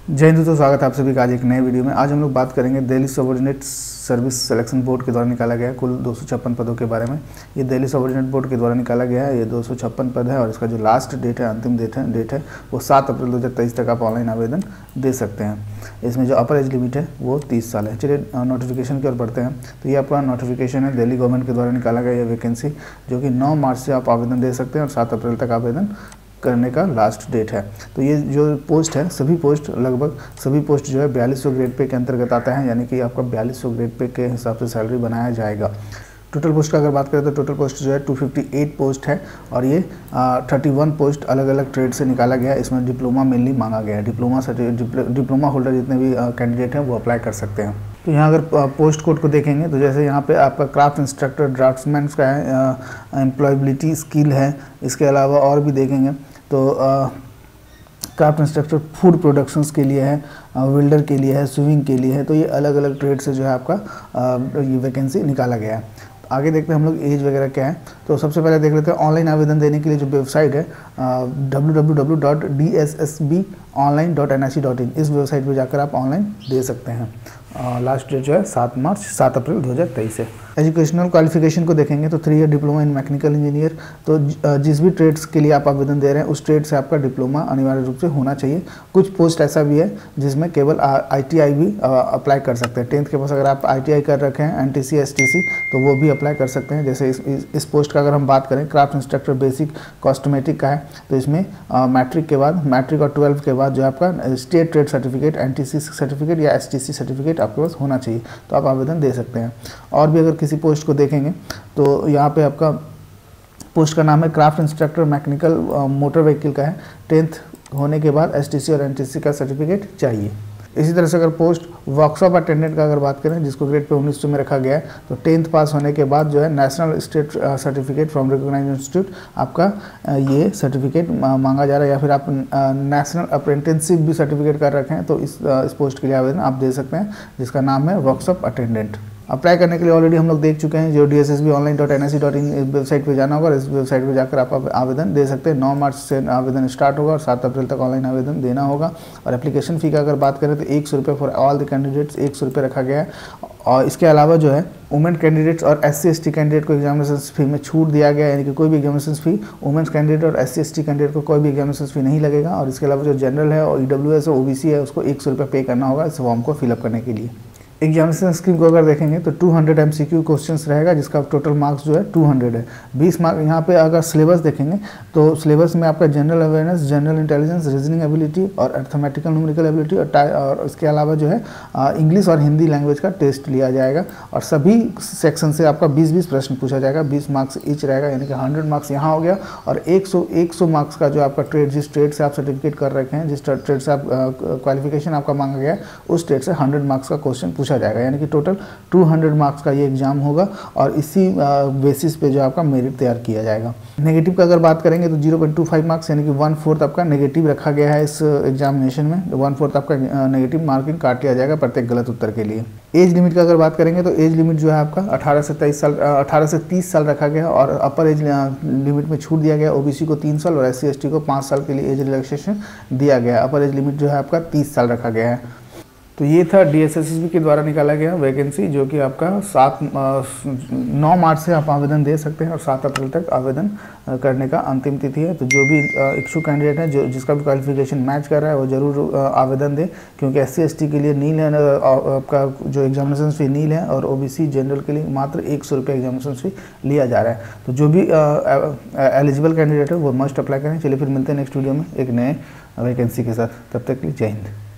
जय हिंद दोस्तों, स्वागत है आप सभी का आज एक नए वीडियो में। आज हम लोग बात करेंगे Delhi subordinate service selection board के द्वारा निकाला गया कुल 256 पदों के बारे में। ये दिल्ली सबऑर्डिनेट बोर्ड के द्वारा निकाला गया है। ये 256 पद है और इसका जो लास्ट डेट है, अंतिम डेट है वो 7 अप्रैल 2023 तक आप ऑनलाइन आवेदन दे सकते हैं। इसमें जो अपर एज लिमिट है वो 30 साल है। चलिए नोटिफिकेशन की ओर बढ़ते हैं। तो ये आपका नोटिफिकेशन है, दिल्ली गवर्नमेंट के द्वारा निकाला गया ये वैकेंसी, जो कि 9 मार्च से आप आवेदन दे सकते हैं और 7 अप्रैल तक आवेदन करने का लास्ट डेट है। तो ये जो पोस्ट है, सभी पोस्ट लगभग सभी पोस्ट जो है 4200 ग्रेड पे के अंतर्गत आता है, यानी कि आपका 4200 ग्रेड पे के हिसाब से सैलरी बनाया जाएगा। टोटल पोस्ट का अगर बात करें तो टोटल पोस्ट जो है 258 पोस्ट है और ये 31 पोस्ट अलग अलग ट्रेड से निकाला गया है। इसमें डिप्लोमा मेनली मांगा गया है। डिप्लोमा होल्डर जितने भी कैंडिडेट हैं वो अप्लाई कर सकते हैं। तो यहाँ अगर पोस्ट कोड को देखेंगे तो जैसे यहाँ पे आपका क्राफ्ट इंस्ट्रक्टर, ड्राफ्ट्समैन का है, एम्प्लॉयबिलिटी स्किल है। इसके अलावा और भी देखेंगे तो क्राफ्ट इंस्ट्रक्टर फूड प्रोडक्शंस के लिए है, वेल्डर के लिए है, स्विमिंग के लिए है। तो ये अलग अलग ट्रेड से जो है आपका ये वैकेंसी निकाला गया है। आगे देखते हैं हम लोग एज वगैरह क्या है। तो सबसे पहले देख लेते हैं ऑनलाइन आवेदन देने के लिए जो वेबसाइट है www.dssbonline.nic.in। इस वेबसाइट पर जाकर आप ऑनलाइन दे सकते हैं। लास्ट डेट जो है 7 अप्रैल 2023 है। एजुकेशनल क्वालिफिकेशन को देखेंगे तो 3 year diploma in mechanical engineer. तो जिस भी ट्रेड्स के लिए आप आवेदन दे रहे हैं उस ट्रेड से आपका डिप्लोमा अनिवार्य रूप से होना चाहिए। कुछ पोस्ट ऐसा भी है जिसमें केवल ITI भी अप्लाई कर सकते हैं। 10th के पास अगर आप ITI कर रखे हैं, NTC STC, तो वो भी अप्लाई कर सकते हैं। जैसे इस पोस्ट का अगर हम बात करें, क्राफ्ट इंस्ट्रक्टर बेसिक कॉस्मेटिक का है, तो इसमें मैट्रिक के बाद, मैट्रिक और 12th के बाद जो आपका state trade certificate, NTC certificate या STC सर्टिफिकेट आपके पास होना चाहिए, तो आप आवेदन दे सकते हैं। और भी अगर किसी पोस्ट को देखेंगे तो यहाँ पे आपका पोस्ट का नाम है craft instructor mechanical motor vehicle का है। 10th होने के बाद STC और NTC का सर्टिफिकेट चाहिए। इसी तरह से अगर पोस्ट वर्कशॉप अटेंडेंट का अगर बात करें, जिसको ग्रेड पे 1900 में रखा गया है, तो 10th पास होने के बाद जो है national state certificate from recognised institute आपका ये सर्टिफिकेट मांगा जा रहा है। या फिर आप नेशनल अप्रेंटिसशिप भी सर्टिफिकेट कर रखे हैं तो इस पोस्ट के लिए आवेदन आप दे सकते हैं, जिसका नाम है वर्कशॉप अटेंडेंट। अप्लाई करने के लिए ऑलरेडी हम लोग देख चुके हैं। जो DSSBonline.nic.in इस वेबसाइट पे जाना होगा और इस वेबसाइट पे जाकर आप आवेदन दे सकते हैं। 9 मार्च से आवेदन स्टार्ट होगा और 7 अप्रैल तक ऑनलाइन आवेदन देना होगा। और एप्लीकेशन फ़ी का अगर बात करें तो 100 रुपये फॉर ऑल द कैंडिडेट्स, 100 रुपये रखा गया है। और इसके अलावा जो है वुमेन कैंडिडेट्स और SC/ST कैंडिडेट को एग्जामिनेशन फ़ी में छूट दिया गया है, यानी कि कोई भी एग्जामिनेशन फ़ी वुमेन्स कैंडिडेट और SC/ST कैंडिडेट को कोई भी एग्जामिनेशन फ़ी नहीं लगेगा। और इसके अलावा जो जनरल है और EWS और OBC है उसको 100 रुपये पे करना होगा इस फॉर्म को फिलअप करने के लिए। एग्जामिनेशन स्कीम को अगर देखेंगे तो 200 MCQ क्वेश्चंस रहेगा, जिसका टोटल मार्क्स जो है 200 है। 20 मार्क यहाँ पे अगर सिलेबस देखेंगे तो सिलेबस में आपका general awareness, general intelligence, reasoning ability और अर्थमेटिकल न्यूमेरिकल एबिलिटी और इसके अलावा जो है इंग्लिश और हिंदी लैंग्वेज का टेस्ट लिया जाएगा। और सभी सेक्शन से आपका 20-20 प्रश्न पूछा जाएगा, 20 मार्क्स ईच रहेगा, यानी कि 100 मार्क्स यहाँ हो गया। और 100 मार्क्स का जो आपका ट्रेड, जिस ट्रेड से आप सर्टिफिकेट कर रखे हैं, जिस ट्रेड से आप क्वालिफिकेशन आपका मांगा गया है, उस ट्रेड से 100 मार्क्स का क्वेश्चन पूछा जाएगा, यानी कि टोटल 200 मार्क्स का ये एग्जाम होगा। और इसी बेसिस पे जो आपका मेरिट तैयार किया जाएगा। नेगेटिव का अगर बात करेंगे तो 0.25 मार्क्स, यानी कि 1/4 आपका नेगेटिव रखा गया है इस एग्जामिनेशन में। 1/4 आपका नेगेटिव मार्किंग काट लिया जाएगा प्रत्येक गलत उत्तर के लिए। एज लिमिट का अगर बात करेंगे तो एज लिमिट जो है आपका 18 से 30 साल रखा गया है। और अपर एज लिमिट में छूट दिया गया, OBC को 3 साल और SC/ST को 5 साल के लिए एज रिलैक्सेशन दिया गया है। अपर एज लिमिट जो है आपका 30 साल रखा गया है। तो ये था DSSB के द्वारा निकाला गया वैकेंसी, जो कि आपका 9 मार्च से आप आवेदन दे सकते हैं और 7 अप्रैल तक आवेदन करने का अंतिम तिथि है। तो जो भी इच्छुक कैंडिडेट है, जो जिसका भी क्वालिफिकेशन मैच कर रहा है, वो जरूर आवेदन दे, क्योंकि SC/ST के लिए नील है आपका जो एग्जामिनेशन फ़ी नील है, और OBC जनरल के लिए मात्र 100 रुपये एग्जामिनेशन फ़ी लिया जा रहा है। तो जो भी एलिजिबल कैंडिडेट है वो मस्ट अप्लाई करें। चलिए फिर मिलते हैं नेक्स्ट वीडियो में एक नए वैकेंसी के साथ। तब तक के लिए जय हिंद।